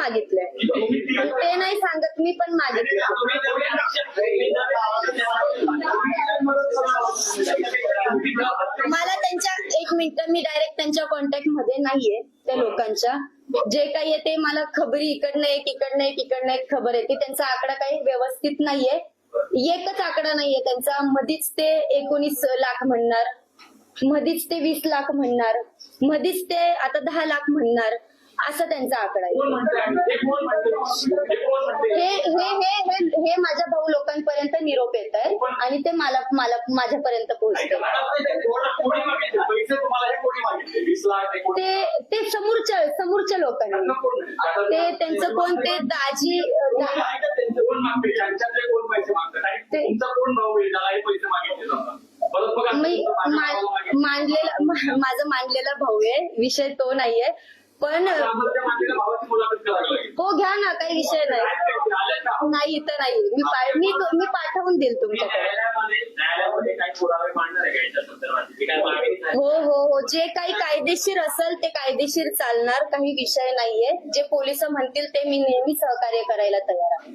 मागितलंय, ते नाही सांगत, मी पण मागितलं. मला त्यांच्या, एक मिनिट, मी डायरेक्ट त्यांच्या कॉन्टॅक्ट मध्ये नाहीये त्या लोकांच्या. जे काही आहे ते मला खबरी इकडनं एक खबर आहे, त्यांचा आकडा काही व्यवस्थित नाहीये. एकच आकडा नाहीये त्यांचा. मधीच ते 19 लाख म्हणणार, मधीच ते 20 लाख म्हणणार, मधीच ते आता 10 लाख म्हणणार, असा त्यांचा आकडा आहे. हे माझ्या भाऊ लोकांपर्यंत निरोप येत आहे आणि ते मला माझ्यापर्यंत पोहोचते. ते समोरच्या लोकांनी, ते त्यांचं कोण, ते दाजी माझा मांडलेला भाऊ आहे, विषय तो नाहीये. पण हो घ्या ना, काही विषय नाही, इथं नाही. मी पाठवून देईल तुमच्याकडे. हो, जे काही कायदेशीर असेल ते कायदेशीर चालणार, काही विषय नाहीये. जे पोलिस म्हणतील ते मी नेहमी सहकार्य करायला तयार आहे.